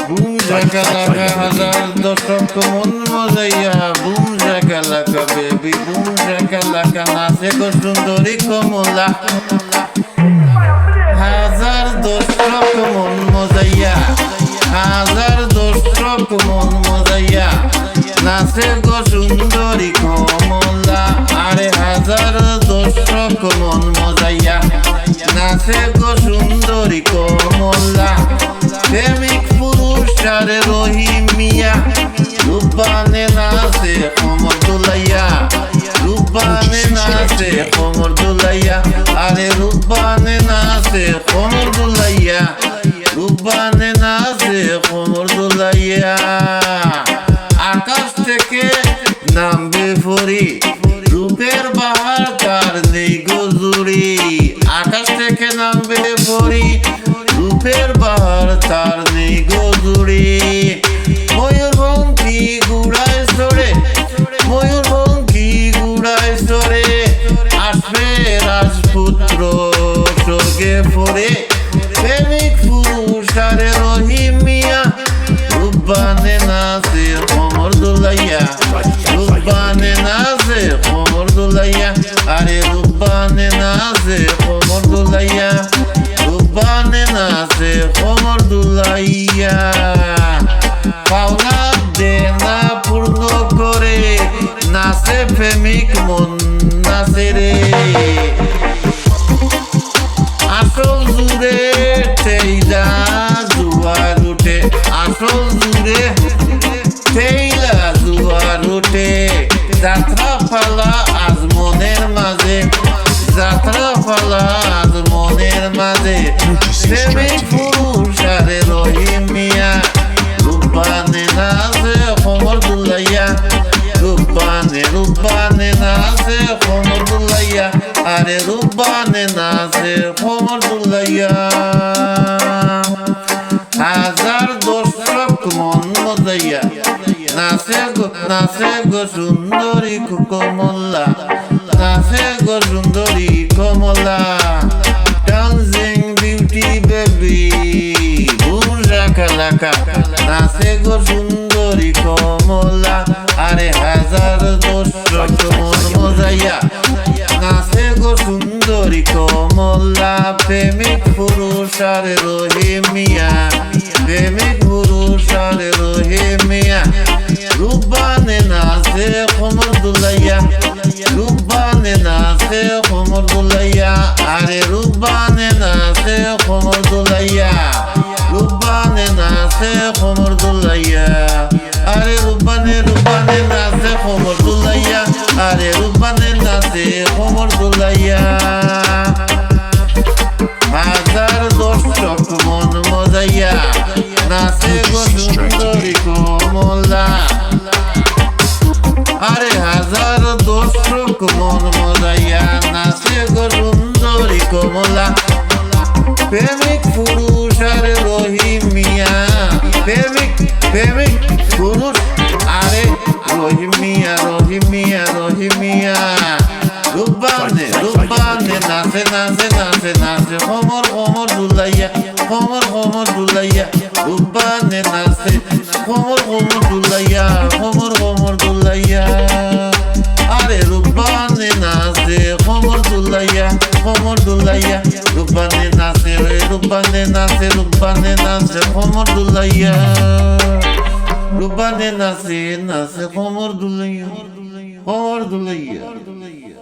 broom Shakalaka হাজার দশক মন মজাইয়া বুম শাকালাকা বেবি বুম শাকালাকা নাচে গো সুন্দরী কমলা হাজার দশক মন মজাইয়া হাজার দশক মন মজাইয়া নাচে গো সুন্দরী কমলা আরে হাজার দশক মন মজাইয়া নাচে গো সুন্দরী কমলা প্রেমিক পুরুষ আরে রহিমিয়া রূপবানে নাচে কোমর দুলাইয়া রূপবানে নাচে কোমর দুলাইয়া আরে রূপবানে নাচে কোমর দুলাইয়া রূপবানে নাচে কোমর দুলাইয়া আকাশ থেকে নামবে ফরি রূপের বাহার কার নেই গজুরি আকাশ থেকে নামবে ফরি রূপের বাহার তার নেই গজুরি ময়ূরপঙ্খী গুড়ায় সরে ময়ূরপঙ্খী গুড়ায় সরে আসবে রাজপুত্র স্বর্গে পড়ে প্রেমিক পুরুষ আরে রহিমিয়া রূপবানে নাচে কোমর দুলাইয়া রূপবানে নাচে কোমর দুলাইয়া আরে রূপবানে নাচে কোমর দুলাইয়া রূপবানে নাচে কোমর দুলাইয়া পাওনা দেনা পূর্ণ করে নাচে প্রেমিক মন নাচে রে আসল জুড়ে ঠেইলা জুয়ার উঠে আসল জুড়ে ঠেইলা জুয়ার উঠে যাত্রা পালা আজ মনের মাঝে যাত্রা পালা আজ মনের মাঝে প্রেমিক পুরুষ আরে রহিমিয়া রূপবানে নাচে কোমর দুলাইয়া রূপবানে রূপবানে নাচে কোমর দুলাইয়া আরে রূপবানে নাচে কোমর দুলাইয়া হাজার দর্শক মন মজাইয়া নাচে গো সুন্দরী কমলা নাচে গো সুন্দরী Kamala dancing beauty baby boom শাকালাকা নাচে গো সুন্দরী কমলা আরে হাজার দর্শক মন মজাইয়া নাচে গো সুন্দরী কমলা প্রেমিক পুরুষ আরে রহিমিয়া প্রেমিক পুরুষ আরে রহিমিয়া রূপবানে নাচে কোমর দুলাইয়া রূপবানে নাচে কোমর দুলাইয়া আরে রূপবানে নাচে কোমর দুলাইয়া রূপবানে নাচে কোমর দুলাইয়া আরে রূপবানে নাচে কোমর দুলাইয়া আরে রূপবানে নাচে কোমর দুলাইয়া হাজার দর্শক মন মজাইয়া নাচে গো সুন্দরী কমলা আরে হাজার দর্শক মন মজাইয়া নাচে গো সুন্দরী কমলা প্রেমিক পুরুষ আরে রহিমিয়া প্রেমিক পুরুষ আরে রহিমিয়া রহিমিয়া রহিমিয়া রূপবানে নাচে নাচে নাচে নাচে কোমর কোমর দুলাইয়া কোমর কোমর দুলাইয়া রূপবানে নাচে কোমর কোমর দুলাইয়া কোমর কোমর দুলাইয়া আরে রূপবানে নাচে কোমর দুলাইয়া রূপবানে নাচে রূপবানে নাচে রূপবানে নাচে কোমর দুলাইয়া রূপবানে নাচে কোমর দুলাইয়া